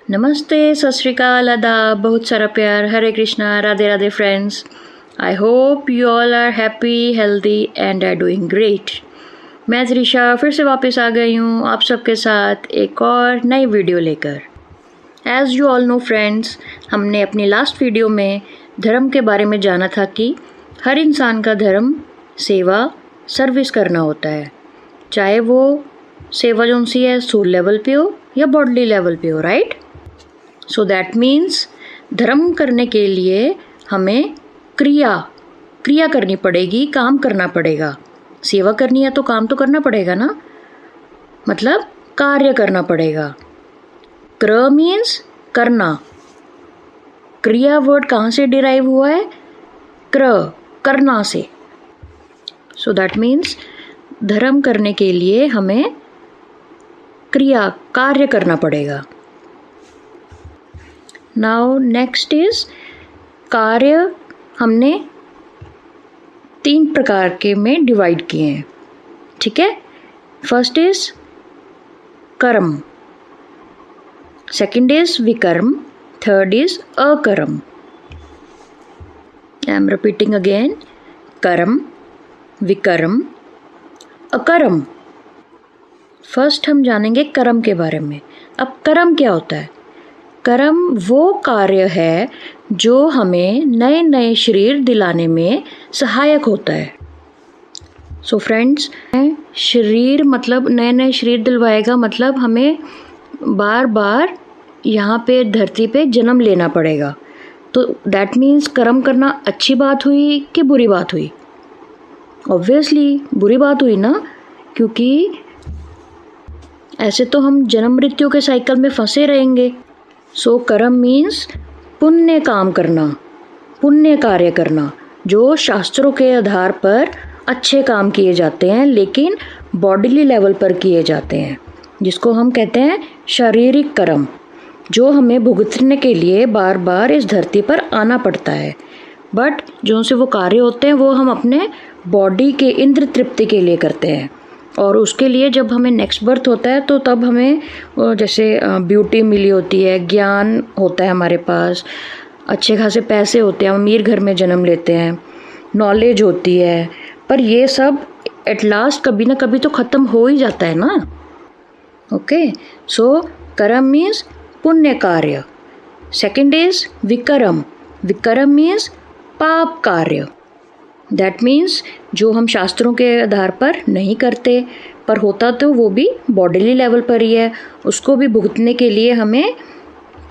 नमस्ते, सत श्री अकाल, आदाब, बहुत सारा प्यार, Hare Krishna, Radhe Radhe friends. I hope you all are happy, healthy and are doing great. मैं त्रिशा फिर से वापस आ गई हूँ आप सबके साथ एक और नई वीडियो लेकर। As you all know friends, हमने अपनी लास्ट वीडियो में धर्म के बारे में जाना था कि हर इंसान का धर्म सेवा सर्विस करना होता है, चाहे वो सेवा जो सी है सोल लेवल पे हो या बॉडली लेवल पे हो, राइट। सो दैट मीन्स धर्म करने के लिए हमें क्रिया करनी पड़ेगी, काम करना पड़ेगा। सेवा करनी है तो काम तो करना पड़ेगा ना, मतलब कार्य करना पड़ेगा। क्र मीन्स करना। क्रिया वर्ड कहाँ से डिराइव हुआ है? करना से। सो दैट मीन्स धर्म करने के लिए हमें कार्य करना पड़ेगा। नाउ नेक्स्ट इज कार्य हमने 3 प्रकार के में डिवाइड किए हैं, ठीक है। फर्स्ट इज कर्म, सेकंड इज विकर्म, थर्ड इज अकर्म। आई एम रिपीटिंग अगेन, कर्म, विकर्म, अकर्म। फर्स्ट हम जानेंगे कर्म के बारे में। अब कर्म क्या होता है? कर्म वो कार्य है जो हमें नए नए शरीर दिलाने में सहायक होता है। सो फ्रेंड्स, शरीर मतलब नए नए शरीर दिलवाएगा, मतलब हमें बार बार यहाँ पे धरती पे जन्म लेना पड़ेगा। तो दैट मीन्स कर्म करना अच्छी बात हुई कि बुरी बात हुई? ऑब्वियसली बुरी बात हुई ना, क्योंकि ऐसे तो हम जन्म मृत्यु के साइकिल में फंसे रहेंगे। सो कर्म मीन्स पुण्य काम करना, पुण्य कार्य करना, जो शास्त्रों के आधार पर अच्छे काम किए जाते हैं लेकिन बॉडीली लेवल पर किए जाते हैं, जिसको हम कहते हैं शारीरिक कर्म, जो हमें भुगतने के लिए बार बार इस धरती पर आना पड़ता है। बट जो से वो कार्य होते हैं वो हम अपने बॉडी के इंद्र तृप्ति के लिए करते हैं। और उसके लिए जब हमें नेक्स्ट बर्थ होता है तो तब हमें जैसे ब्यूटी मिली होती है, ज्ञान होता है हमारे पास, अच्छे खासे पैसे होते हैं, अमीर घर में जन्म लेते हैं, नॉलेज होती है। पर ये सब एट लास्ट कभी ना कभी तो ख़त्म हो ही जाता है ना। ओके, सो कर्म मीन्स पुण्य कार्य। सेकंड इज विकर्म, विकर्म मीन्स पाप कार्य। दैट मीन्स जो हम शास्त्रों के आधार पर नहीं करते, पर होता तो वो भी बॉडीली लेवल पर ही है, उसको भी भुगतने के लिए हमें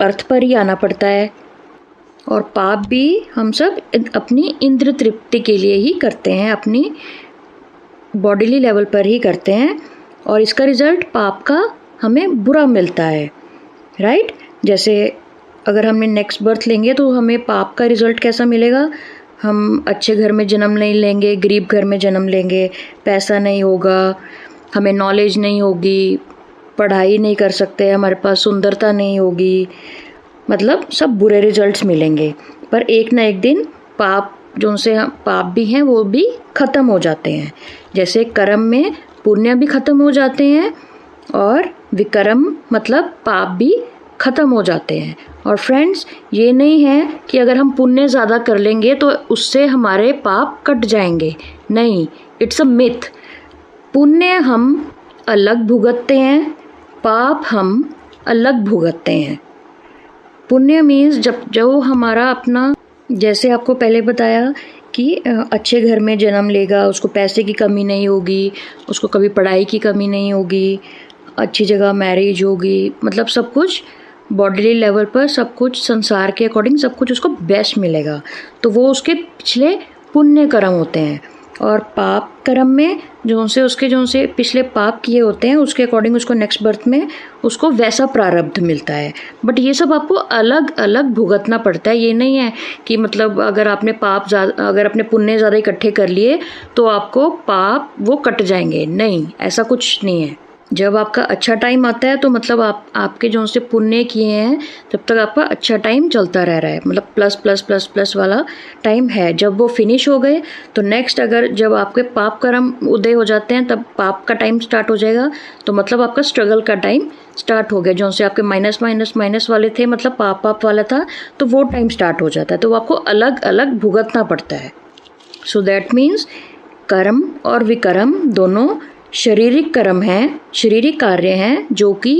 अर्थ पर ही आना पड़ता है। और पाप भी हम सब अपनी इंद्र तृप्ति के लिए ही करते हैं, अपनी बॉडीली लेवल पर ही करते हैं, और इसका रिजल्ट पाप का हमें बुरा मिलता है, राइट। जैसे अगर हमने नेक्स्ट बर्थ लेंगे तो हमें पाप का रिजल्ट कैसा मिलेगा? हम अच्छे घर में जन्म नहीं लेंगे, गरीब घर में जन्म लेंगे, पैसा नहीं होगा, हमें नॉलेज नहीं होगी, पढ़ाई नहीं कर सकते, हमारे पास सुंदरता नहीं होगी, मतलब सब बुरे रिजल्ट्स मिलेंगे। पर एक ना एक दिन पाप जो उनसे पाप भी हैं वो भी ख़त्म हो जाते हैं। जैसे कर्म में पुण्य भी ख़त्म हो जाते हैं और विकर्म मतलब पाप भी ख़त्म हो जाते हैं। और फ्रेंड्स, ये नहीं है कि अगर हम पुण्य ज़्यादा कर लेंगे तो उससे हमारे पाप कट जाएंगे, नहीं, इट्स अ मिथ। पुण्य हम अलग भुगतते हैं, पाप हम अलग भुगतते हैं। पुण्य मीन्स जब जो हमारा अपना, जैसे आपको पहले बताया कि अच्छे घर में जन्म लेगा, उसको पैसे की कमी नहीं होगी, उसको कभी पढ़ाई की कमी नहीं होगी, अच्छी जगह मैरिज होगी, मतलब सब कुछ बॉडीली लेवल पर, सब कुछ संसार के अकॉर्डिंग सब कुछ उसको बेस्ट मिलेगा। तो वो उसके पिछले पुण्य कर्म होते हैं। और पाप कर्म में जो से पिछले पाप किए होते हैं उसके अकॉर्डिंग उसको नेक्स्ट बर्थ में उसको वैसा प्रारब्ध मिलता है। बट ये सब आपको अलग अलग भुगतना पड़ता है। ये नहीं है कि मतलब अगर आपने पुण्य ज़्यादा इकट्ठे कर लिए तो आपको पाप वो कट जाएंगे, नहीं, ऐसा कुछ नहीं है। जब आपका अच्छा टाइम आता है तो मतलब आपके जो से पुण्य किए हैं तब तक आपका अच्छा टाइम चलता रह रहा है, मतलब प्लस प्लस प्लस प्लस वाला टाइम है। जब वो फिनिश हो गए तो नेक्स्ट अगर जब आपके पाप कर्म उदय हो जाते हैं तब पाप का टाइम स्टार्ट हो जाएगा, तो मतलब आपका स्ट्रगल का टाइम स्टार्ट हो गया। जो से आपके माइनस माइनस माइनस वाले थे, मतलब पाप वाला था, तो वो टाइम स्टार्ट हो जाता है, तो वो आपको अलग अलग भुगतना पड़ता है। सो दैट मीन्स कर्म और विकर्म दोनों शारीरिक कर्म हैं, शारीरिक कार्य हैं जो कि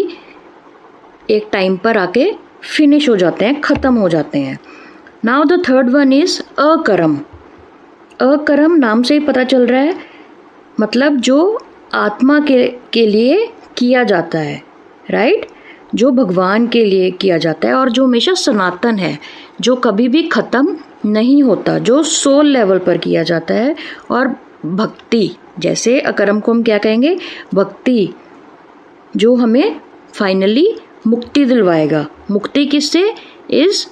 एक टाइम पर आके फिनिश हो जाते हैं, ख़त्म हो जाते हैं। Now the third one is अकर्म। अकर्म नाम से ही पता चल रहा है, मतलब जो आत्मा के लिए किया जाता है, राइट, जो भगवान के लिए किया जाता है और जो हमेशा सनातन है, जो कभी भी ख़त्म नहीं होता, जो सोल लेवल पर किया जाता है। और भक्ति, जैसे अकर्म को हम क्या कहेंगे, भक्ति, जो हमें फाइनली मुक्ति दिलवाएगा। मुक्ति किससे? इस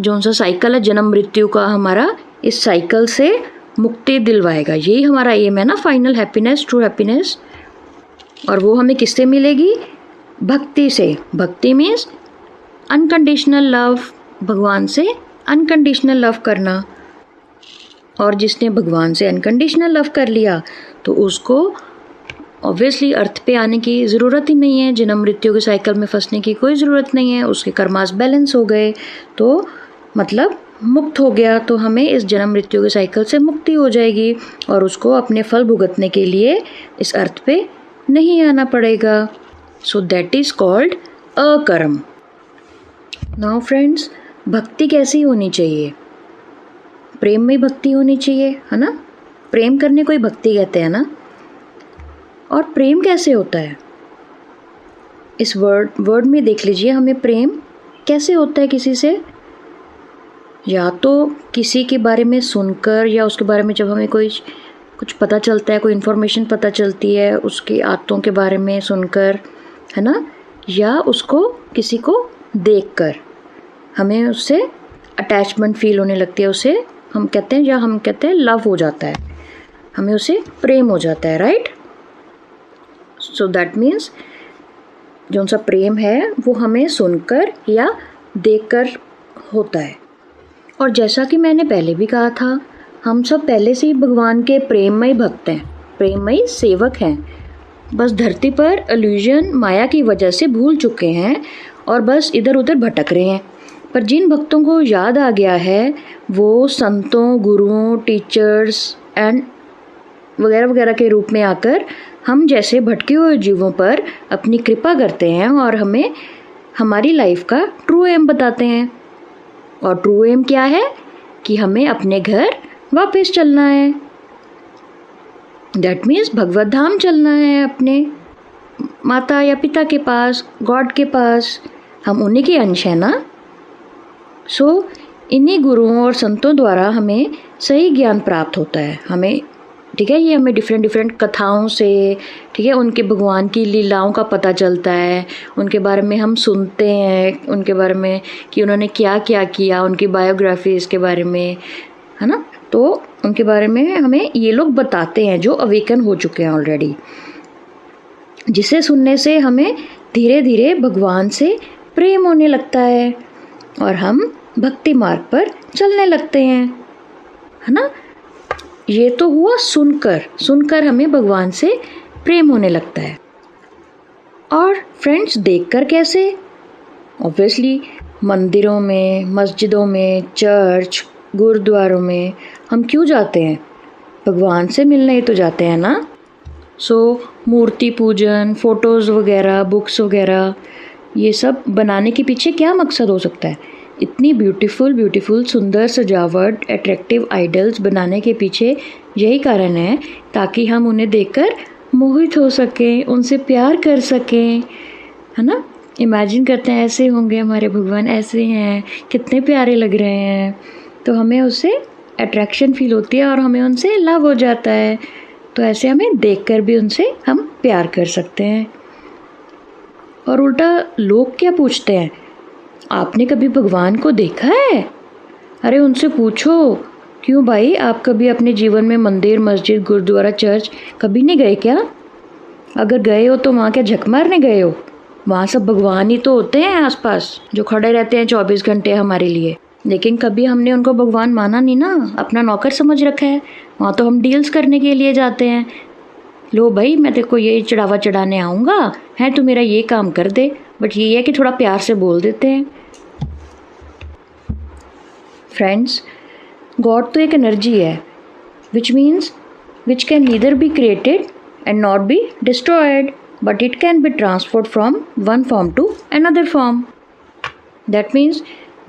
जो सा साइकिल है जन्म मृत्यु का हमारा, इस साइकिल से मुक्ति दिलवाएगा। यही हमारा एम है ना, फाइनल हैप्पीनेस, ट्रू हैप्पीनेस। और वो हमें किससे मिलेगी? भक्ति से। भक्ति मीन्स अनकंडीशनल लव, भगवान से अनकंडीशनल लव करना। और जिसने भगवान से अनकंडीशनल लव कर लिया तो उसको ऑब्वियसली अर्थ पे आने की ज़रूरत ही नहीं है, जन्म मृत्यु के साइकिल में फंसने की कोई ज़रूरत नहीं है। उसके कर्मास बैलेंस हो गए तो मतलब मुक्त हो गया, तो हमें इस जन्म मृत्यु के साइकिल से मुक्ति हो जाएगी और उसको अपने फल भुगतने के लिए इस अर्थ पे नहीं आना पड़ेगा। सो दैट इज़ कॉल्ड अकर्म। नाउ फ्रेंड्स, भक्ति कैसी होनी चाहिए? प्रेम में भक्ति होनी चाहिए, है ना। प्रेम करने को ही भक्ति कहते हैं ना। और प्रेम कैसे होता है? इस वर्ड में देख लीजिए, हमें प्रेम कैसे होता है किसी से? या तो किसी के बारे में सुनकर, या उसके बारे में जब हमें कुछ पता चलता है, कोई इन्फॉर्मेशन पता चलती है उसकी आदतों के बारे में सुनकर, है ना, या उसको किसी को देखकर हमें उससे अटैचमेंट फील होने लगती है, उसे हम कहते हैं, या हम कहते हैं लव हो जाता है, हमें उसे प्रेम हो जाता है, राइट। सो दैट मीन्स जो सा प्रेम है वो हमें सुनकर या देखकर होता है। और जैसा कि मैंने पहले भी कहा था, हम सब पहले से ही भगवान के प्रेममय भक्त हैं, प्रेममय सेवक हैं। बस धरती पर इल्यूजन माया की वजह से भूल चुके हैं और बस इधर उधर भटक रहे हैं। पर जिन भक्तों को याद आ गया है वो संतों, गुरुओं, टीचर्स एंड वगैरह वगैरह के रूप में आकर हम जैसे भटके हुए जीवों पर अपनी कृपा करते हैं और हमें हमारी लाइफ का ट्रू एम बताते हैं। और ट्रू एम क्या है? कि हमें अपने घर वापस चलना है। दैट मीन्स भगवत धाम चलना है, अपने माता या पिता के पास, गॉड के पास। हम उन्हीं के अंश हैं ना। सो इन्हीं गुरुओं और संतों द्वारा हमें सही ज्ञान प्राप्त होता है। हमें, ठीक है, ये हमें डिफरेंट कथाओं से, ठीक है, उनके भगवान की लीलाओं का पता चलता है, उनके बारे में हम सुनते हैं, उनके बारे में कि उन्होंने क्या क्या किया, उनकी बायोग्राफीज़ के बारे में, है ना। तो उनके बारे में हमें ये लोग बताते हैं जो अवेकन हो चुके हैं ऑलरेडी, जिसे सुनने से हमें धीरे धीरे भगवान से प्रेम होने लगता है और हम भक्ति मार्ग पर चलने लगते हैं, है ना। ये तो हुआ सुनकर हमें भगवान से प्रेम होने लगता है। और फ्रेंड्स, देखकर कैसे? ऑब्वियसली मंदिरों में, मस्जिदों में, चर्च, गुरुद्वारों में हम क्यों जाते हैं? भगवान से मिलने ही तो जाते हैं ना। सो मूर्ति पूजन, फ़ोटोज़ वगैरह, बुक्स वगैरह, ये सब बनाने के पीछे क्या मकसद हो सकता है? इतनी ब्यूटीफुल सुंदर सजावट, अट्रैक्टिव आइडल्स बनाने के पीछे यही कारण है ताकि हम उन्हें देखकर मोहित हो सकें, उनसे प्यार कर सकें, है ना। इमेजिन करते हैं ऐसे होंगे हमारे भगवान, ऐसे हैं, कितने प्यारे लग रहे हैं, तो हमें उससे अट्रैक्शन फील होती है और हमें उनसे लव हो जाता है। तो ऐसे हमें देखकर भी उनसे हम प्यार कर सकते हैं। और उल्टा लोग क्या पूछते हैं, आपने कभी भगवान को देखा है? अरे उनसे पूछो, क्यों भाई, आप कभी अपने जीवन में मंदिर, मस्जिद, गुरुद्वारा, चर्च कभी नहीं गए क्या? अगर गए हो तो वहाँ क्या झक मारने गए हो? वहाँ सब भगवान ही तो होते हैं आसपास, जो खड़े रहते हैं 24 घंटे हमारे लिए। लेकिन कभी हमने उनको भगवान माना नहीं ना, अपना नौकर समझ रखा है। वहाँ तो हम डील्स करने के लिए जाते हैं। लो भाई, मैं तेरे को ये चढ़ावा चढ़ाने आऊँगा, है तू मेरा ये काम कर दे। बट ये है कि थोड़ा प्यार से बोल देते हैं। फ्रेंड्स, गॉड तो एक एनर्जी है, which can neither be created and nor be destroyed, but it can be transferred from one form to another form. That means,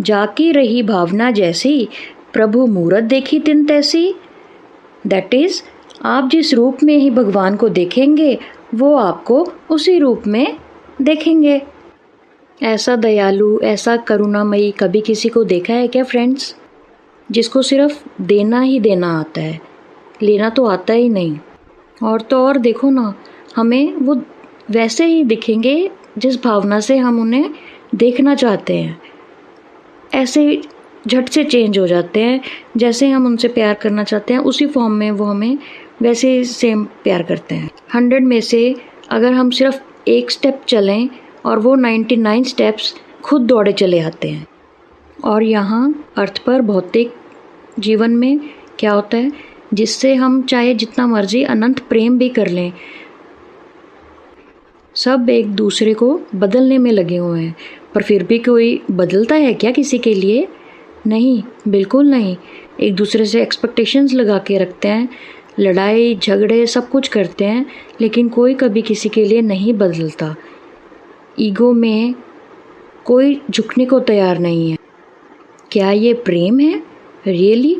जाकी रही भावना जैसी, प्रभु मूरत देखी तिन तैसी। That is, आप जिस रूप में ही भगवान को देखेंगे, वो आपको उसी रूप में देखेंगे। ऐसा दयालु, ऐसा करुणामयी कभी किसी को देखा है क्या फ्रेंड्स? जिसको सिर्फ देना ही देना आता है, लेना तो आता ही नहीं। और तो और देखो ना, हमें वो वैसे ही दिखेंगे जिस भावना से हम उन्हें देखना चाहते हैं। ऐसे झट से चेंज हो जाते हैं, जैसे हम उनसे प्यार करना चाहते हैं उसी फॉर्म में वो हमें वैसे सेम प्यार करते हैं। 100 में से अगर हम सिर्फ एक स्टेप चलें और वो 99 स्टेप्स खुद दौड़े चले आते हैं। और यहाँ अर्थ पर भौतिक जीवन में क्या होता है, जिससे हम चाहे जितना मर्जी अनंत प्रेम भी कर लें, सब एक दूसरे को बदलने में लगे हुए हैं। पर फिर भी कोई बदलता है क्या किसी के लिए? नहीं, बिल्कुल नहीं। एक दूसरे से एक्सपेक्टेशंस लगा के रखते हैं, लड़ाई झगड़े सब कुछ करते हैं, लेकिन कोई कभी किसी के लिए नहीं बदलता। ईगो में कोई झुकने को तैयार नहीं है। क्या ये प्रेम है रियली?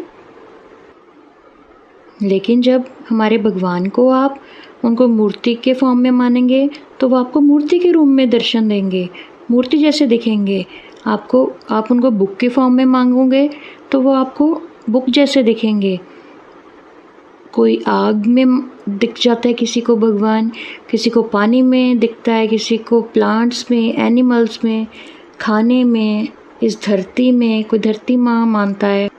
लेकिन जब हमारे भगवान को आप उनको मूर्ति के फॉर्म में मानेंगे, तो वो आपको मूर्ति के रूप में दर्शन देंगे, मूर्ति जैसे दिखेंगे। आप उनको बुक के फॉर्म में मांगोगे तो वो आपको बुक जैसे दिखेंगे। कोई आग में दिख जाता है किसी को भगवान, किसी को पानी में दिखता है, किसी को प्लांट्स में, एनिमल्स में, खाने में, इस धरती में कोई धरती माँ मानता है,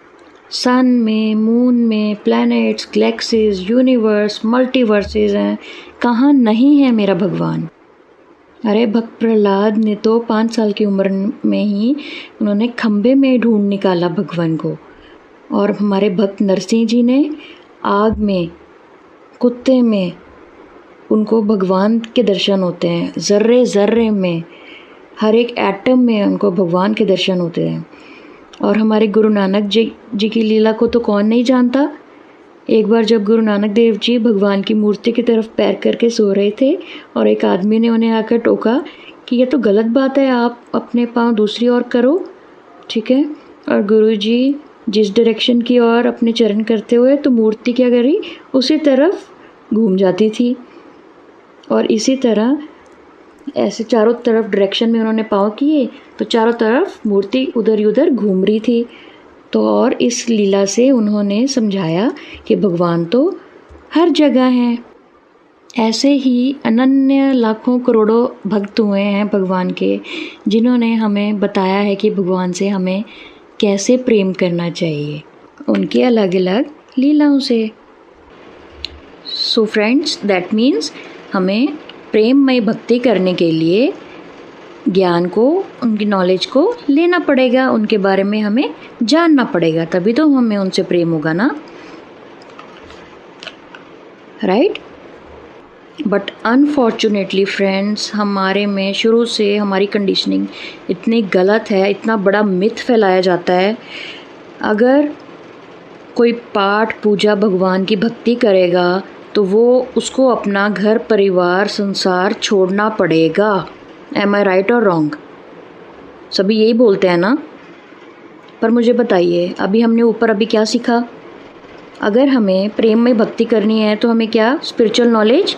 सन में, मून में, प्लैनेट्स, गैलेक्सीज, यूनिवर्स, मल्टीवर्सेस हैं। कहाँ नहीं है मेरा भगवान? अरे भक्त प्रहलाद ने तो 5 साल की उम्र में ही उन्होंने खम्भे में ढूंढ निकाला भगवान को। और हमारे भक्त नरसिंह जी ने आग में, कुत्ते में उनको भगवान के दर्शन होते हैं। ज़र्रे ज़र्रे में, हर एक एटम में उनको भगवान के दर्शन होते हैं। और हमारे गुरु नानक जी की लीला को तो कौन नहीं जानता। एक बार जब गुरु नानक देव जी भगवान की मूर्ति की तरफ पैर करके सो रहे थे और एक आदमी ने उन्हें आकर टोका कि ये तो गलत बात है, आप अपने पाँव दूसरी ओर करो, ठीक है। और गुरु जी जिस डायरेक्शन की ओर अपने चरण करते हुए, तो मूर्ति क्या करी, उसी तरफ घूम जाती थी। और इसी तरह ऐसे चारों तरफ डायरेक्शन में उन्होंने पाँव किए तो चारों तरफ मूर्ति उधर ही उधर घूम रही थी। तो और इस लीला से उन्होंने समझाया कि भगवान तो हर जगह हैं। ऐसे ही अनन्य लाखों करोड़ों भक्त हुए हैं भगवान के, जिन्होंने हमें बताया है कि भगवान से हमें कैसे प्रेम करना चाहिए, उनके अलग अलग लीलाओं से। सो फ्रेंड्स, दैट मीन्स हमें प्रेममय भक्ति करने के लिए ज्ञान को, उनकी नॉलेज को लेना पड़ेगा, उनके बारे में हमें जानना पड़ेगा, तभी तो हमें उनसे प्रेम होगा ना, राइट। बट अनफॉर्चुनेटली फ्रेंड्स, हमारे में शुरू से हमारी कंडीशनिंग इतनी गलत है, इतना बड़ा मिथ फैलाया जाता है। अगर कोई पाठ पूजा भगवान की भक्ति करेगा तो वो उसको अपना घर परिवार संसार छोड़ना पड़ेगा। एम आई राइट और रॉन्ग? सभी यही बोलते हैं ना। पर मुझे बताइए, अभी हमने ऊपर अभी क्या सीखा? अगर हमें प्रेम में भक्ति करनी है तो हमें क्या स्पिरिचुअल नॉलेज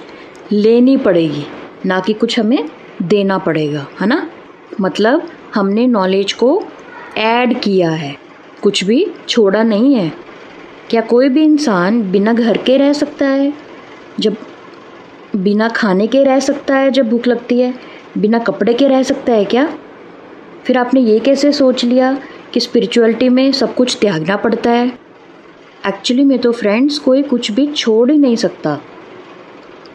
लेनी पड़ेगी, ना कि कुछ हमें देना पड़ेगा, है ना। मतलब हमने नॉलेज को ऐड किया है, कुछ भी छोड़ा नहीं है। क्या कोई भी इंसान बिना घर के रह सकता है? जब बिना खाने के रह सकता है जब भूख लगती है? बिना कपड़े के रह सकता है क्या? फिर आपने ये कैसे सोच लिया कि स्पिरिचुअलिटी में सब कुछ त्यागना पड़ता है? एक्चुअली में तो फ्रेंड्स कोई कुछ भी छोड़ ही नहीं सकता।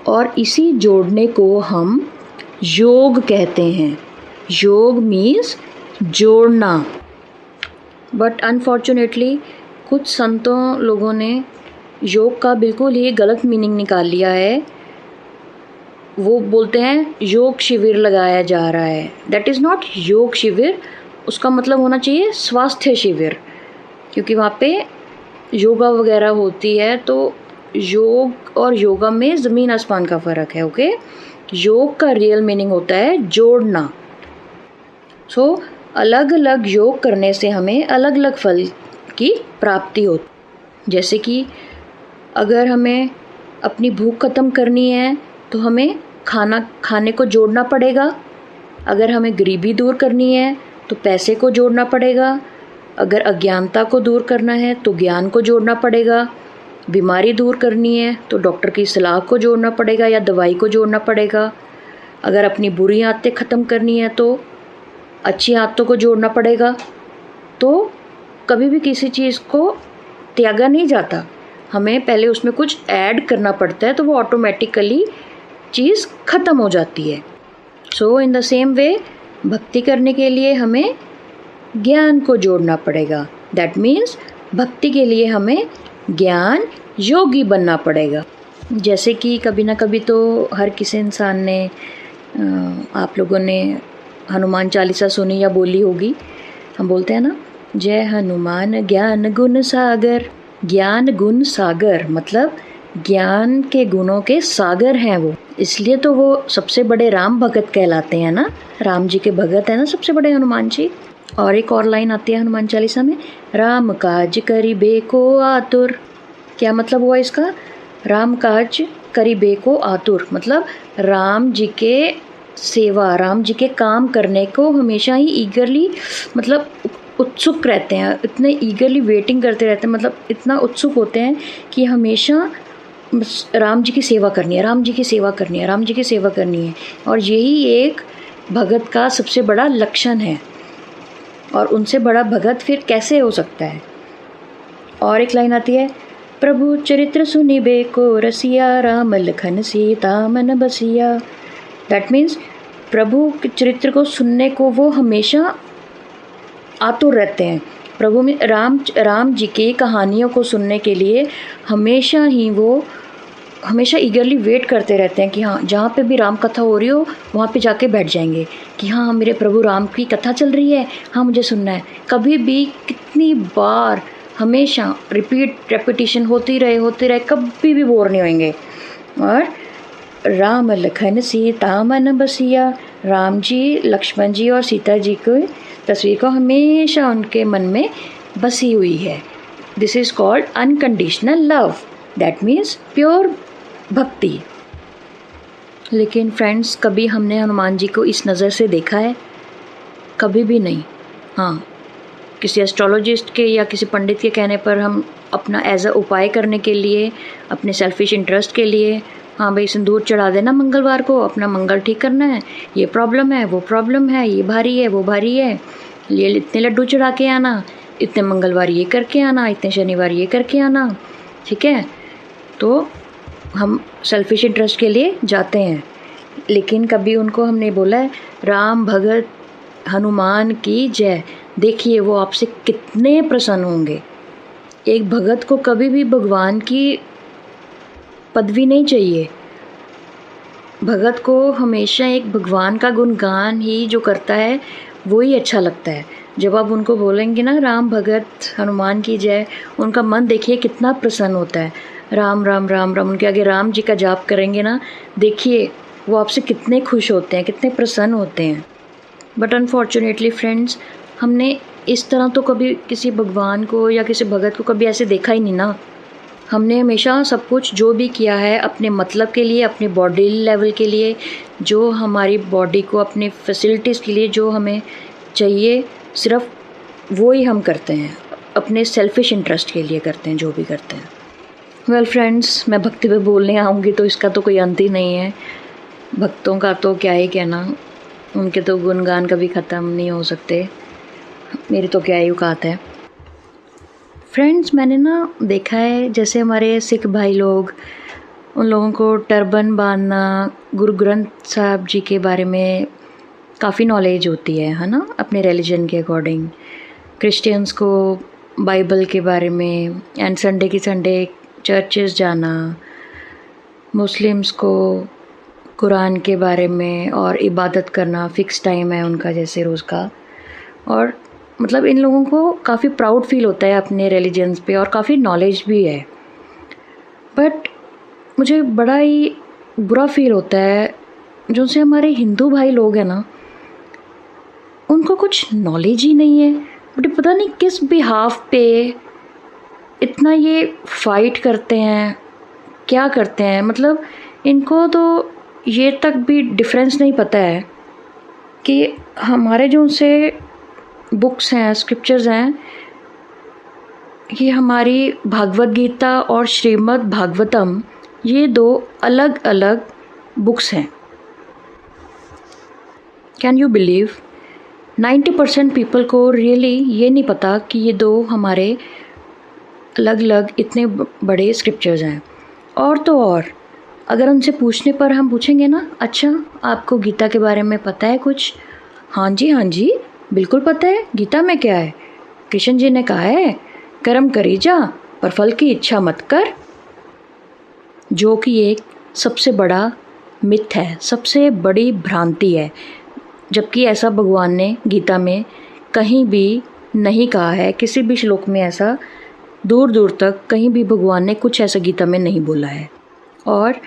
और इसी जोड़ने को हम योग कहते हैं। योग मीन्स जोड़ना। बट अनफॉर्चुनेटली कुछ संतों लोगों ने योग का बिल्कुल ही गलत मीनिंग निकाल लिया है। वो बोलते हैं योग शिविर लगाया जा रहा है। दैट इज़ नॉट योग शिविर, उसका मतलब होना चाहिए स्वास्थ्य शिविर, क्योंकि वहाँ पे योगा वगैरह होती है। तो योग और योगा में ज़मीन आसमान का फ़र्क है। ओके, योग का रियल मीनिंग होता है जोड़ना। सो अलग अलग योग करने से हमें अलग अलग फल की प्राप्ति होती। जैसे कि अगर हमें अपनी भूख ख़त्म करनी है तो हमें खाने को जोड़ना पड़ेगा। अगर हमें गरीबी दूर करनी है तो पैसे को जोड़ना पड़ेगा। अगर अज्ञानता को दूर करना है तो ज्ञान को जोड़ना पड़ेगा। बीमारी दूर करनी है तो डॉक्टर की सलाह को जोड़ना पड़ेगा या दवाई को जोड़ना पड़ेगा। अगर अपनी बुरी आदतें ख़त्म करनी है तो अच्छी आदतों को जोड़ना पड़ेगा। तो कभी भी किसी चीज़ को त्यागा नहीं जाता, हमें पहले उसमें कुछ ऐड करना पड़ता है, तो वो ऑटोमेटिकली चीज़ ख़त्म हो जाती है। सो इन द सेम वे भक्ति करने के लिए हमें ज्ञान को जोड़ना पड़ेगा। दैट मीन्स भक्ति के लिए हमें ज्ञान योगी बनना पड़ेगा। जैसे कि कभी ना कभी तो हर किसी इंसान ने आप लोगों ने हनुमान चालीसा सुनी या बोली होगी। हम बोलते हैं ना, जय हनुमान ज्ञान गुण सागर। ज्ञान गुण सागर मतलब ज्ञान के गुणों के सागर हैं वो, इसलिए तो वो सबसे बड़े राम भगत कहलाते हैं ना। राम जी के भगत है ना सबसे बड़े हनुमान जी। और एक और लाइन आती है हनुमान चालीसा में, राम काज करिबे को आतुर। क्या मतलब हुआ इसका? राम काज करिबे को आतुर मतलब राम जी के सेवा, राम जी के काम करने को हमेशा ही ईगरली मतलब उत्सुक रहते हैं, इतने ईगरली वेटिंग करते रहते हैं, मतलब इतना उत्सुक होते हैं कि हमेशा राम जी की सेवा करनी है, राम जी की सेवा करनी है, राम जी की सेवा करनी है। और यही एक भगत का सबसे बड़ा लक्षण है। और उनसे बड़ा भगत फिर कैसे हो सकता है? और एक लाइन आती है, प्रभु चरित्र सुनिबे को रसिया, राम लखन सीता मन बसिया। दैट मीन्स प्रभु के चरित्र को सुनने को वो हमेशा आतुर रहते हैं। प्रभु में राम जी की कहानियों को सुनने के लिए हमेशा ही वो हमेशा ईगरली वेट करते रहते हैं कि हाँ, जहाँ पे भी राम कथा हो रही हो वहाँ पे जाके बैठ जाएंगे कि हाँ मेरे प्रभु राम की कथा चल रही है, हाँ मुझे सुनना है। कभी भी कितनी बार हमेशा रेपिटेशन होती रहे, कभी भी बोर नहीं होंगे। और राम लखन सीता मन बसिया, राम जी, लक्ष्मण जी और सीता जी की तस्वीर को हमेशा उनके मन में बसी हुई है। This is called unconditional love, that means pure भक्ति। लेकिन फ्रेंड्स, कभी हमने हनुमान जी को इस नज़र से देखा है? कभी भी नहीं। हाँ, किसी एस्ट्रोलॉजिस्ट के या किसी पंडित के कहने पर हम अपना एज अ उपाय करने के लिए, अपने सेल्फिश इंटरेस्ट के लिए, हाँ भाई सिंदूर चढ़ा देना मंगलवार को, अपना मंगल ठीक करना है, ये प्रॉब्लम है, वो प्रॉब्लम है, ये भारी है, वो भारी है, ये इतने लड्डू चढ़ा के आना, इतने मंगलवार ये करके आना, इतने शनिवार ये करके आना, ठीक है। तो हम सेल्फिश इंटरेस्ट के लिए जाते हैं, लेकिन कभी उनको हमने बोला है राम भगत हनुमान की जय, देखिए वो आपसे कितने प्रसन्न होंगे। एक भगत को कभी भी भगवान की पदवी नहीं चाहिए। भगत को हमेशा एक भगवान का गुणगान ही जो करता है वो ही अच्छा लगता है। जब आप उनको बोलेंगे ना राम भगत हनुमान की जय, उनका मन देखिए कितना प्रसन्न होता है। राम राम राम राम, उनके आगे राम जी का जाप करेंगे ना, देखिए वो आपसे कितने खुश होते हैं, कितने प्रसन्न होते हैं। बट अनफॉर्चुनेटली फ्रेंड्स, हमने इस तरह तो कभी किसी भगवान को या किसी भगत को कभी ऐसे देखा ही नहीं ना। हमने हमेशा सब कुछ जो भी किया है अपने मतलब के लिए, अपने बॉडी लेवल के लिए, जो हमारी बॉडी को अपने फैसिलिटीज़ के लिए जो हमें चाहिए, सिर्फ वो ही हम करते हैं, अपने सेल्फिश इंटरेस्ट के लिए करते हैं जो भी करते हैं। वेल फ्रेंड्स, मैं भक्ति पे बोलने आऊँगी तो इसका तो कोई अंत ही नहीं है। भक्तों का तो क्या ही कहना, उनके तो गुणगान कभी ख़त्म नहीं हो सकते। मेरी तो क्या ही औकात है। फ्रेंड्स, मैंने ना देखा है जैसे हमारे सिख भाई लोग उन लोगों को टर्बन बांधना, गुरु ग्रंथ साहब जी के बारे में काफ़ी नॉलेज होती है ना, अपने रिलीजन के अकॉर्डिंग। क्रिश्चियंस को बाइबल के बारे में एंड संडे की संडे चर्चेस जाना, मुस्लिम्स को कुरान के बारे में और इबादत करना, फ़िक्स टाइम है उनका जैसे रोज़ का। और मतलब इन लोगों को काफ़ी प्राउड फील होता है अपने रिलीजन्स पे और काफ़ी नॉलेज भी है। बट मुझे बड़ा ही बुरा फील होता है जो से हमारे हिंदू भाई लोग हैं ना, उनको कुछ नॉलेज ही नहीं है। बट पता नहीं किस बिहाफ पे इतना ये फाइट करते हैं, क्या करते हैं। मतलब इनको तो ये तक भी डिफरेंस नहीं पता है कि हमारे जो उनसे बुक्स हैं, स्क्रिप्चर्स हैं, ये हमारी भागवत गीता और श्रीमद् भागवतम, ये 2 अलग अलग बुक्स हैं। कैन यू बिलीव 90% पीपल को रियली ये नहीं पता कि ये 2 हमारे अलग अलग इतने बड़े स्क्रिप्चर्स हैं। और तो और अगर उनसे पूछने पर हम पूछेंगे ना, अच्छा आपको गीता के बारे में पता है कुछ? हाँ जी बिल्कुल पता है। गीता में क्या है? कृष्ण जी ने कहा है कर्म करी जा पर फल की इच्छा मत कर, जो कि एक सबसे बड़ा मिथ है, सबसे बड़ी भ्रांति है। जबकि ऐसा भगवान ने गीता में कहीं भी नहीं कहा है, किसी भी श्लोक में ऐसा दूर दूर तक कहीं भी भगवान ने कुछ ऐसा गीता में नहीं बोला है। और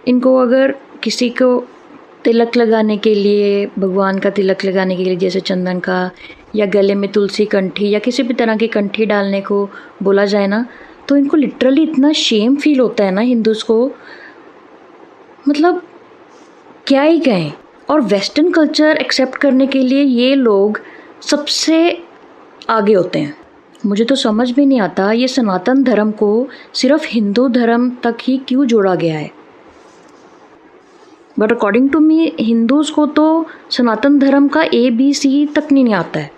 इनको अगर किसी को तिलक लगाने के लिए, भगवान का तिलक लगाने के लिए, जैसे चंदन का या गले में तुलसी कंठी या किसी भी तरह की कंठी डालने को बोला जाए ना, तो इनको लिटरली इतना शेम फील होता है ना हिंदूज़ को, मतलब क्या ही कहें। और वेस्टर्न कल्चर एक्सेप्ट करने के लिए ये लोग सबसे आगे होते हैं। मुझे तो समझ भी नहीं आता ये सनातन धर्म को सिर्फ हिंदू धर्म तक ही क्यों जोड़ा गया है। But according to me Hindus को तो सनातन धर्म का ABC तक नहीं आता है।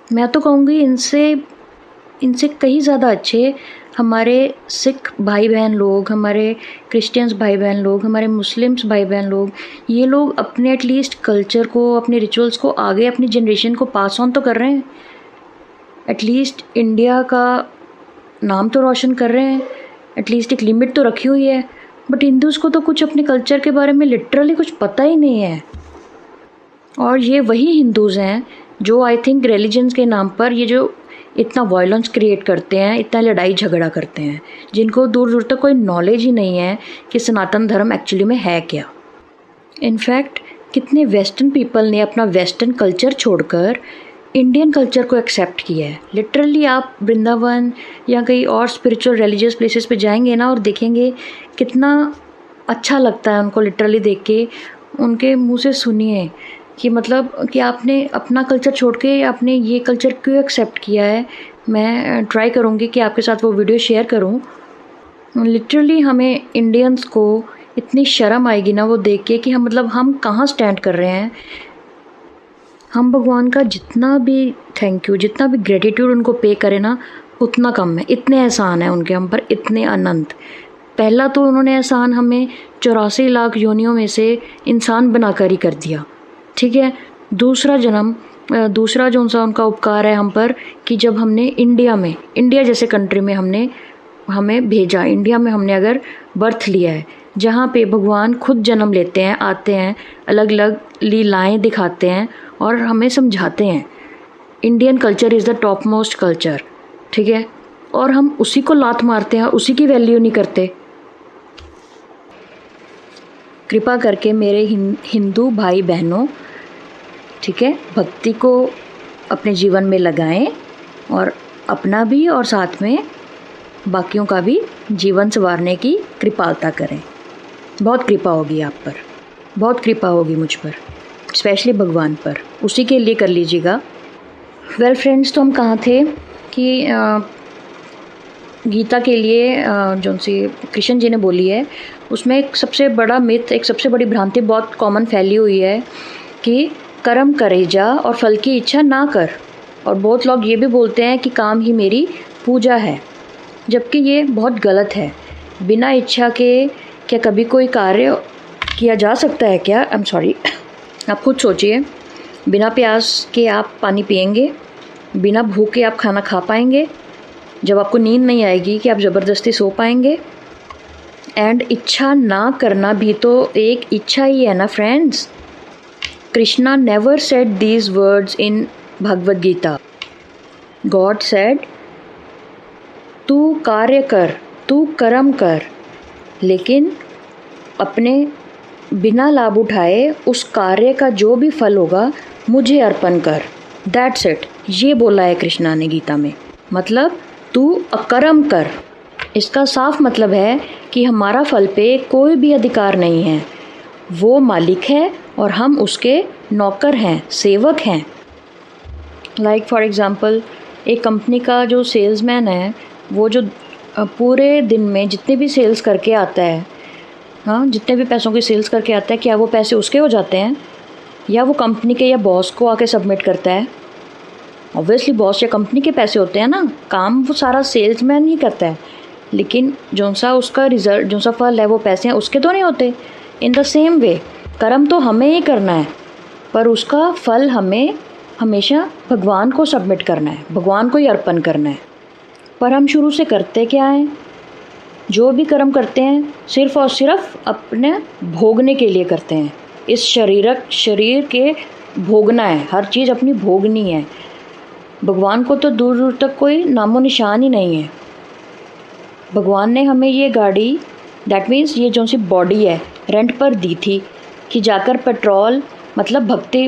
मैं तो कहूँगी इनसे कहीं ज़्यादा अच्छे हमारे सिख भाई बहन लोग, हमारे क्रिश्चियंस भाई बहन लोग, हमारे मुस्लिम्स भाई बहन लोग, ये लोग अपने एटलीस्ट कल्चर को, अपने रिचुअल्स को आगे अपनी जनरेशन को पास ऑन तो कर रहे हैं। एटलीस्ट इंडिया का नाम तो रोशन कर रहे हैं, एटलीस्ट एक लिमिट तो रखी हुई है। बट हिंदूज़ को तो कुछ अपने कल्चर के बारे में लिटरली कुछ पता ही नहीं है। और ये वही हिंदूज़ हैं जो आई थिंक रिलीजन्स के नाम पर ये जो इतना वायलेंस क्रिएट करते हैं, इतना लड़ाई झगड़ा करते हैं, जिनको दूर दूर तक कोई नॉलेज ही नहीं है कि सनातन धर्म एक्चुअली में है क्या। इनफैक्ट कितने वेस्टर्न पीपल ने अपना वेस्टर्न कल्चर छोड़कर इंडियन कल्चर को एक्सेप्ट किया है। लिटरली आप वृंदावन या कहीं और स्पिरिचुअल रिलीजियस प्लेसेस पे जाएंगे ना और देखेंगे कितना अच्छा लगता है उनको लिटरली देख के। उनके मुंह से सुनिए कि मतलब कि आपने अपना कल्चर छोड़ के आपने ये कल्चर क्यों एक्सेप्ट किया है। मैं ट्राई करूँगी कि आपके साथ वो वीडियो शेयर करूँ। लिटरली हमें इंडियंस को इतनी शर्म आएगी ना वो देख के कि हम कहाँ स्टैंड कर रहे हैं। हम भगवान का जितना भी थैंक यू, जितना भी ग्रेटिट्यूड उनको पे करें ना उतना कम है। इतने एहसान है उनके हम पर, इतने अनंत। पहला तो उन्होंने एहसान हमें 84 लाख योनियों में से इंसान बनाकर ही कर दिया, ठीक है। दूसरा जो उनका उपकार है हम पर कि जब हमने इंडिया जैसे कंट्री में हमें भेजा, इंडिया में हमने अगर बर्थ लिया है, जहाँ पे भगवान खुद जन्म लेते हैं, आते हैं, अलग अलग लीलाएं दिखाते हैं और हमें समझाते हैं Indian culture is the top most culture, ठीक है। और हम उसी को लात मारते हैं, उसी की वैल्यू नहीं करते। कृपा करके मेरे हिंदू भाई बहनों, ठीक है, भक्ति को अपने जीवन में लगाएं और अपना भी और साथ में बाकियों का भी जीवन संवारने की कृपालता करें। बहुत कृपा होगी आप पर, बहुत कृपा होगी मुझ पर, स्पेशली भगवान पर, उसी के लिए कर लीजिएगा। वेल फ्रेंड्स, तो हम कहाँ थे कि गीता के लिए जो सी कृष्ण जी ने बोली है उसमें एक सबसे बड़ा मिथ, एक सबसे बड़ी भ्रांति बहुत कॉमन फैली हुई है कि कर्म करे जा और फल की इच्छा ना कर। और बहुत लोग ये भी बोलते हैं कि काम ही मेरी पूजा है, जबकि ये बहुत गलत है। बिना इच्छा के क्या कभी कोई कार्य किया जा सकता है क्या? आई एम सॉरी, आप खुद सोचिए, बिना प्यास के आप पानी पिएंगे? बिना भूख के आप खाना खा पाएंगे? जब आपको नींद नहीं आएगी कि आप ज़बरदस्ती सो पाएंगे? एंड इच्छा ना करना भी तो एक इच्छा ही है ना friends. Krishna never said these words in Bhagavad Gita. God said, तू कार्य कर, तू कर्म कर, लेकिन अपने बिना लाभ उठाए उस कार्य का जो भी फल होगा मुझे अर्पण कर। दैट्स इट, ये बोला है कृष्णा ने गीता में। मतलब तू अकर्म कर। इसका साफ मतलब है कि हमारा फल पे कोई भी अधिकार नहीं है, वो मालिक है और हम उसके नौकर हैं, सेवक हैं। लाइक फॉर एग्ज़ाम्पल, एक कंपनी का जो सेल्समैन है, वो जो पूरे दिन में जितने भी सेल्स करके आता है, हाँ, जितने भी पैसों की सेल्स करके आता है, क्या वो पैसे उसके हो जाते हैं या वो कंपनी के या बॉस को आके सबमिट करता है? ऑब्वियसली बॉस या कंपनी के पैसे होते हैं ना, काम वो सारा सेल्समैन ही करता है, लेकिन जो सा उसका रिजल्ट, जो सा फल है, वो पैसे हैं उसके तो नहीं होते। इन द सेम वे कर्म तो हमें ही करना है, पर उसका फल हमें हमेशा भगवान को सबमिट करना है, भगवान को ही अर्पण करना है। पर हम शुरू से करते क्या हैं? जो भी कर्म करते हैं सिर्फ़ और सिर्फ अपने भोगने के लिए करते हैं। इस शरीर के भोगना है, हर चीज़ अपनी भोगनी है। भगवान को तो दूर दूर तक कोई नामो निशान ही नहीं है। भगवान ने हमें ये गाड़ी, दैट मीन्स ये जो सी बॉडी है, रेंट पर दी थी कि जाकर पेट्रोल मतलब भक्ति,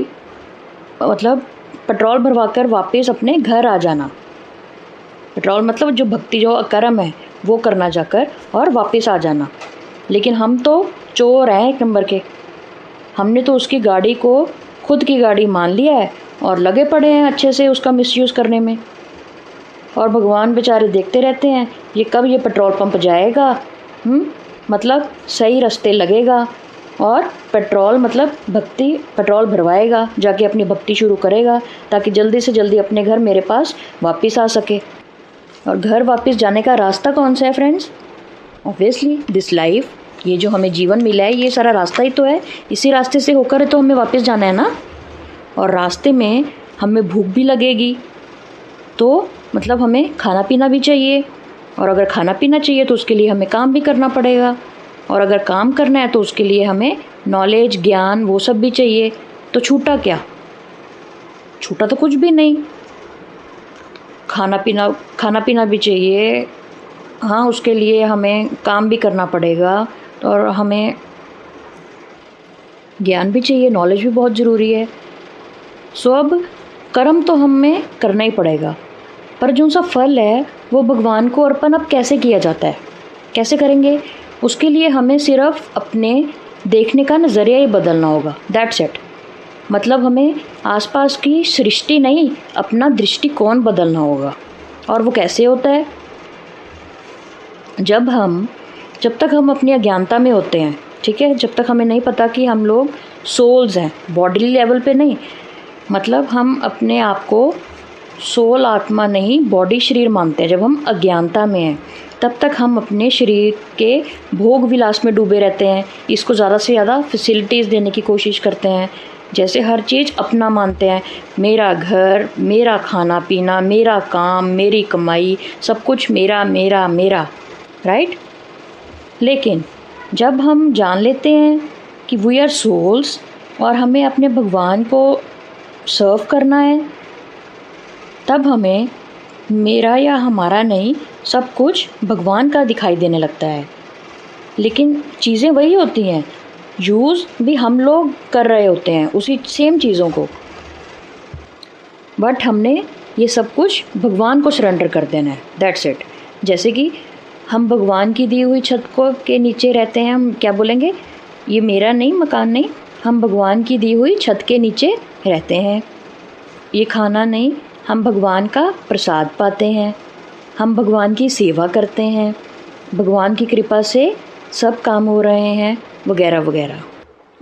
मतलब पेट्रोल भरवाकर वापस अपने घर आ जाना। पेट्रोल मतलब जो भक्ति, जो कर्म है, वो करना जाकर और वापस आ जाना। लेकिन हम तो चोर हैं एक नंबर के। हमने तो उसकी गाड़ी को खुद की गाड़ी मान लिया है और लगे पड़े हैं अच्छे से उसका मिसयूज़ करने में। और भगवान बेचारे देखते रहते हैं ये कब ये पेट्रोल पंप जाएगा, मतलब सही रास्ते लगेगा और पेट्रोल मतलब भक्ति, पेट्रोल भरवाएगा, जाके अपनी भक्ति शुरू करेगा ताकि जल्दी से जल्दी अपने घर मेरे पास वापस आ सके। और घर वापस जाने का रास्ता कौन सा है फ्रेंड्स? ऑब्वियसली दिस लाइफ, ये जो हमें जीवन मिला है, ये सारा रास्ता ही तो है। इसी रास्ते से होकर तो हमें वापस जाना है ना। और रास्ते में हमें भूख भी लगेगी, तो मतलब हमें खाना पीना भी चाहिए, और अगर खाना पीना चाहिए तो उसके लिए हमें काम भी करना पड़ेगा, और अगर काम करना है तो उसके लिए हमें नॉलेज, ज्ञान, वो सब भी चाहिए। तो छूटा क्या? छूटा तो कुछ भी नहीं। खाना पीना भी चाहिए, हाँ, उसके लिए हमें काम भी करना पड़ेगा, और हमें ज्ञान भी चाहिए, नॉलेज भी बहुत ज़रूरी है। सो अब कर्म तो हमें करना ही पड़ेगा, पर जो सा फल है वो भगवान को अर्पण अब कैसे किया जाता है, कैसे करेंगे? उसके लिए हमें सिर्फ अपने देखने का नज़रिया ही बदलना होगा। That's it. मतलब हमें आसपास की सृष्टि नहीं, अपना दृष्टिकोण बदलना होगा। और वो कैसे होता है? जब तक हम अपनी अज्ञानता में होते हैं, ठीक है, जब तक हमें नहीं पता कि हम लोग सोल्स हैं, बॉडी लेवल पे नहीं, मतलब हम अपने आप को सोल, आत्मा नहीं, बॉडी, शरीर मानते हैं। जब हम अज्ञानता में हैं तब तक हम अपने शरीर के भोग विलास में डूबे रहते हैं। इसको ज़्यादा से ज़्यादा फैसिलिटीज़ देने की कोशिश करते हैं, जैसे हर चीज़ अपना मानते हैं। मेरा घर, मेरा खाना पीना, मेरा काम, मेरी कमाई, सब कुछ मेरा मेरा मेरा, राइट? लेकिन जब हम जान लेते हैं कि वी आर सोल्स और हमें अपने भगवान को सर्व करना है, तब हमें मेरा या हमारा नहीं, सब कुछ भगवान का दिखाई देने लगता है। लेकिन चीज़ें वही होती हैं, यूज़ भी हम लोग कर रहे होते हैं उसी सेम चीज़ों को, बट हमने ये सब कुछ भगवान को सरेंडर कर देना है। That's it. जैसे कि हम भगवान की दी हुई छत को के नीचे रहते हैं, हम क्या बोलेंगे, ये मेरा नहीं, मकान नहीं, हम भगवान की दी हुई छत के नीचे रहते हैं। ये खाना नहीं, हम भगवान का प्रसाद पाते हैं, हम भगवान की सेवा करते हैं, भगवान की कृपा से सब काम हो रहे हैं, वगैरह वगैरह।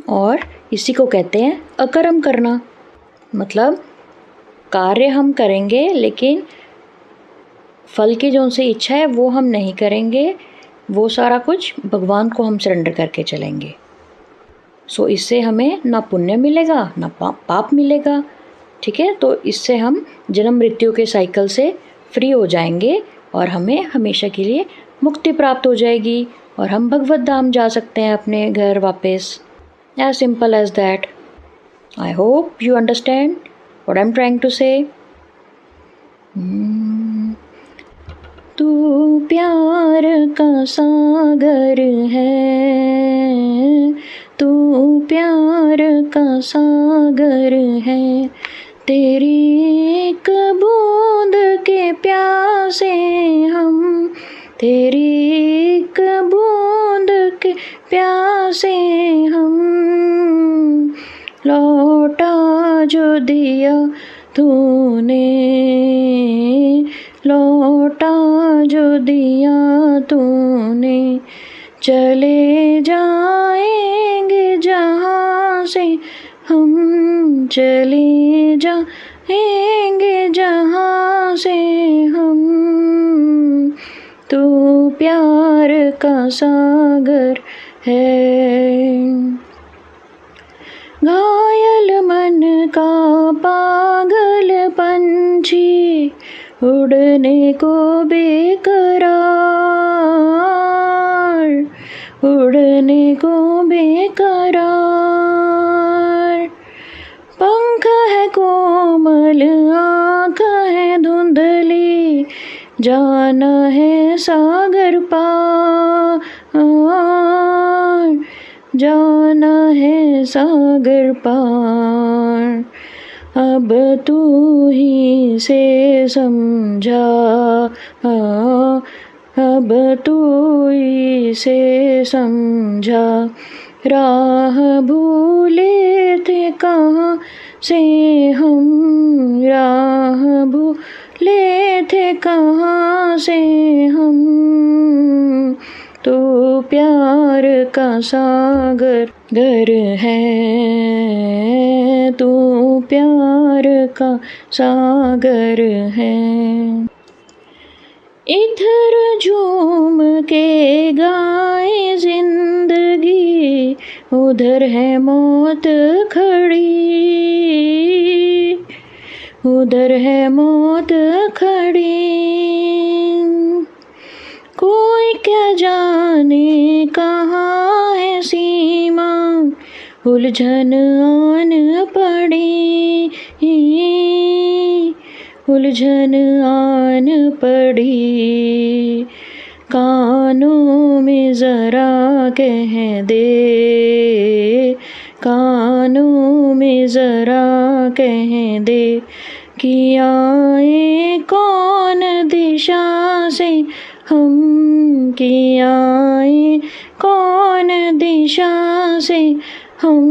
और इसी को कहते हैं अकर्म करना। मतलब कार्य हम करेंगे लेकिन फल की जो उनसे इच्छा है वो हम नहीं करेंगे, वो सारा कुछ भगवान को हम सरेंडर करके चलेंगे। सो इससे हमें ना पुण्य मिलेगा ना पाप मिलेगा। ठीक है, तो इससे हम जन्म मृत्यु के साइकिल से फ्री हो जाएंगे और हमें हमेशा के लिए मुक्ति प्राप्त हो जाएगी और हम भगवत धाम जा सकते हैं अपने घर वापस। As simple as that. I hope you understand what I am trying to say. तू प्यार का सागर है, तू प्यार का सागर है, तेरी एक बूंद के प्यासे हम, तेरी एक बूंद के प्यासे हम, लौटा जो दिया तूने, लौटा जो दिया तूने, चले जाएंगे जहाँ से हम, चले जाएंगे जहाँ से हम, तू प्यार का सागर है। घायल मन का पागल पंछी, उड़ने को बेकरार, उड़ने को बेकरार, पंख है कोमल आँख है धुंधली, जाना है सागर पार, जाना है सागर पार, अब तू ही से समझा, अब तू ही से समझा, राह भूले थे कहाँ से हम, राह भूले थे कहाँ से हम, तो प्यार का सागर घर है, तू प्यार का सागर है। इधर झूम के गाए जिंदगी, उधर है मौत खड़ी, उधर है मौत खड़ी, कोई क्या जाने कहाँ है सीमा, उलझन आन पड़ी, उलझन आन पड़ी, कानों में जरा कह दे, कानों में जरा कह दे, कि आए कौन दिशा से हम, कि आए कौन दिशा से हम,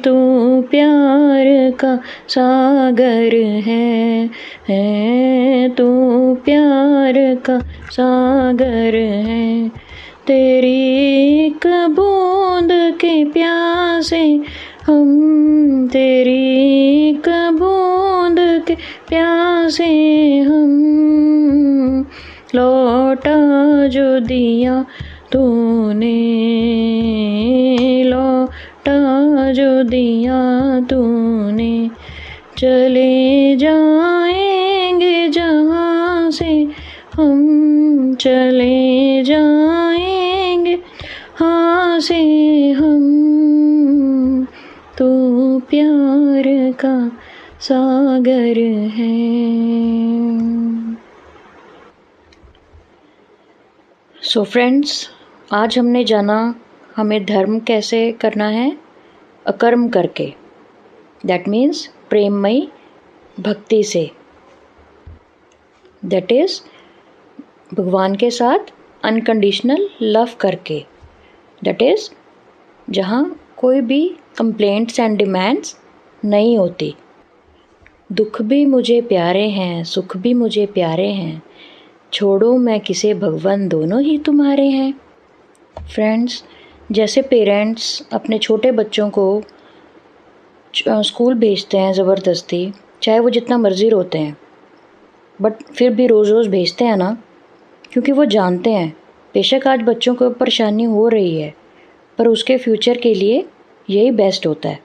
तू प्यार का सागर है, तू प्यार का सागर है, तेरी एक बूंद के प्यासे हम, तेरी एक बूंद के प्यासे हम, लौटा जो दिया तूने, लौटा जो दिया तूने, चले जाएंगे जहाँ से हम, चले जाएंगे हाँ से हम, तू प्यार का सागर है। सो फ्रेंड्स, आज हमने जाना हमें धर्म कैसे करना है, अकर्म करके, दैट मीन्स प्रेममयी भक्ति से, दैट इज़ भगवान के साथ अनकंडीशनल लव करके, दैट इज़ जहाँ कोई भी कंप्लेंट्स एंड डिमांड्स नहीं होती। दुख भी मुझे प्यारे हैं, सुख भी मुझे प्यारे हैं, छोड़ो मैं किसे भगवान दोनों ही तुम्हारे हैं। फ्रेंड्स, जैसे पेरेंट्स अपने छोटे बच्चों को स्कूल भेजते हैं ज़बरदस्ती, चाहे वो जितना मर्ज़ी रोते हैं, बट फिर भी रोज़ रोज़ भेजते हैं ना, क्योंकि वो जानते हैं बेशक आज बच्चों को परेशानी हो रही है, पर उसके फ्यूचर के लिए यही बेस्ट होता है।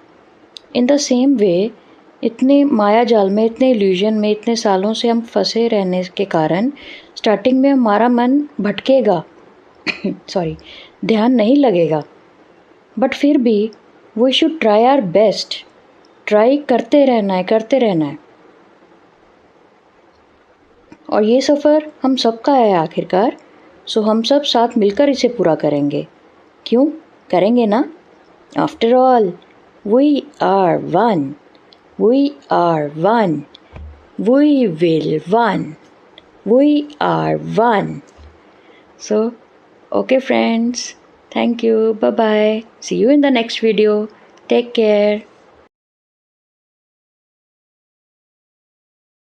इन द सेम वे, इतने माया जाल में, इतने इल्यूजन में इतने सालों से हम फंसे रहने के कारण स्टार्टिंग में हमारा मन भटकेगा सॉरी, ध्यान नहीं लगेगा, बट फिर भी we should try our best. Try करते रहना है, करते रहना है। और ये सफ़र हम सबका है आखिरकार, सो हम सब साथ मिलकर इसे पूरा करेंगे। क्यों करेंगे ना? After all we are one, we are one, we will one, we are one. So okay friends, thank you, bye bye, see you in the next video, take care.